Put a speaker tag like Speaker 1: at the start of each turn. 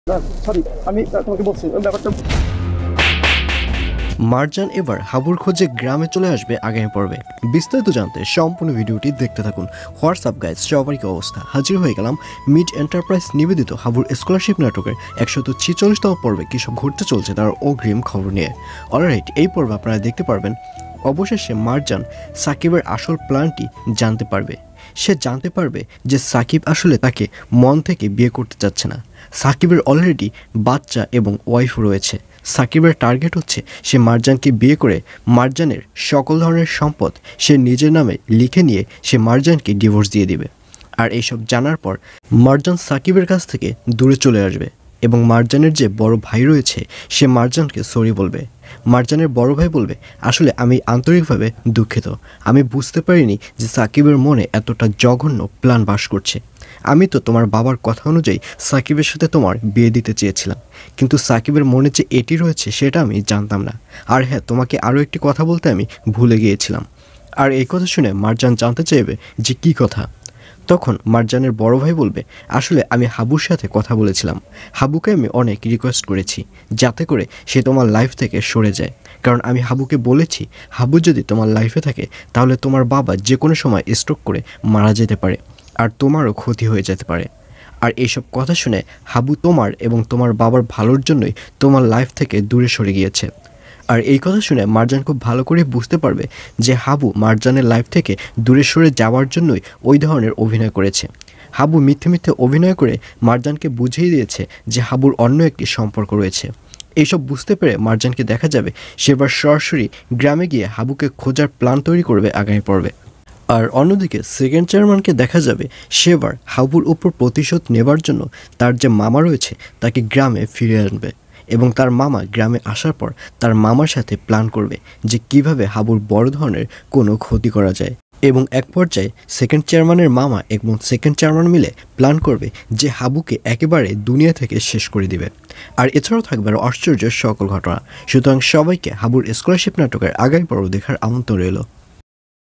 Speaker 1: না সরি, আমি তোমাকে বলছি ব্যাপারটা।
Speaker 2: মারজান এবার হাবুর খোঁজে গ্রামে চলে আসবে আগামী পর্বে। বিস্তারিত জানতে সম্পূর্ণ ভিডিওটি দেখতে থাকুন। হোয়াটসঅ্যাপ গাইজ, সবারই কি অবস্থা? হাজির হয়ে গেলাম মিড এন্টারপ্রাইজ নিবেদিত হাবুর স্কলারশিপ নাটকের 146তম পর্বে কী সব ঘটতে চলছে তার অগ্রিম খবর নিয়ে। অলরাইট, এই পর্বে আপনারা দেখতে পারবেন অবশেষে মারজান সাকিবের আসল প্ল্যানটি জানতে পারবে। সে জানতে পারবে যে সাকিব আসলে তাকে মন থেকে বিয়ে করতে চাচ্ছে না। সাকিবের অলরেডি বাচ্চা এবং ওয়াইফ রয়েছে। সাকিবের টার্গেট হচ্ছে সে মারজানকে বিয়ে করে মারজানের সকল ধরনের সম্পদ সে নিজের নামে লিখে নিয়ে সে মারজানকে ডিভোর্স দিয়ে দিবে। আর এইসব জানার পর মারজান সাকিবের কাছ থেকে দূরে চলে আসবে এবং মারজানের যে বড় ভাই রয়েছে সে মারজানকে সরি বলবে। মারজানের বড় ভাই বলবে, আসলে আমি আন্তরিকভাবে দুঃখিত, আমি বুঝতে পারিনি যে সাকিবের মনে এতটা জঘন্য প্ল্যান বাস করছে। আমি তো তোমার বাবার কথা অনুযায়ী সাকিবের সাথে তোমার বিয়ে দিতে চেয়েছিলাম, কিন্তু সাকিবের মনে যে এটি রয়েছে সেটা আমি জানতাম না। আর হ্যাঁ, তোমাকে আরও একটি কথা বলতে আমি ভুলে গিয়েছিলাম। আর এই কথা শুনে মারজান জানতে চাইবে যে কী কথা। তখন মারজানের বড় ভাই বলবে, আসলে আমি হাবুর সাথে কথা বলেছিলাম। হাবুকে আমি অনেক রিকোয়েস্ট করেছি যাতে করে সে তোমার লাইফ থেকে সরে যায়, কারণ আমি হাবুকে বলেছি হাবু যদি তোমার লাইফে থাকে তাহলে তোমার বাবা যে কোনো সময় স্ট্রোক করে মারা যেতে পারে আর তোমারও ক্ষতি হয়ে যেতে পারে। আর এইসব কথা শুনে হাবু তোমার এবং তোমার বাবার ভালোর জন্যই তোমার লাইফ থেকে দূরে সরে গিয়েছে। আর এই কথা শুনে মারজান খুব ভালো করে বুঝতে পারবে যে হাবু মারজানের লাইফ থেকে দূরে সরে যাওয়ার জন্যই ওই ধরনের অভিনয় করেছে। হাবু মিথ্যে মিথ্যে অভিনয় করে মারজানকে বুঝিয়ে দিয়েছে যে হাবুর অন্য একটি সম্পর্ক রয়েছে। এইসব বুঝতে পেরে মারজানকে দেখা যাবে সেবার সরাসরি গ্রামে গিয়ে হাবুকে খোঁজার প্ল্যান তৈরি করবে আগামী পর্বে। আর অন্যদিকে সেকেন্ড চেয়ারম্যানকে দেখা যাবে সেবার হাবুর উপর প্রতিশোধ নেবার জন্য তার যে মামা রয়েছে তাকে গ্রামে ফিরে আনবে এবং তার মামা গ্রামে আসার পর তার মামার সাথে প্ল্যান করবে যে কিভাবে হাবুর বড় ধরনের কোনো ক্ষতি করা যায়। এবং এক পর্যায়ে সেকেন্ড চেয়ারম্যানের মামা এবং সেকেন্ড চেয়ারম্যান মিলে প্ল্যান করবে যে হাবুকে একেবারে দুনিয়া থেকে শেষ করে দিবে। আর এছাড়াও থাকবে আরও আশ্চর্যের সকল ঘটনা। সুতরাং সবাইকে হাবুর স্কলারশিপ নাটকের আগামী পর্ব দেখার আমন্ত্রণ রইল।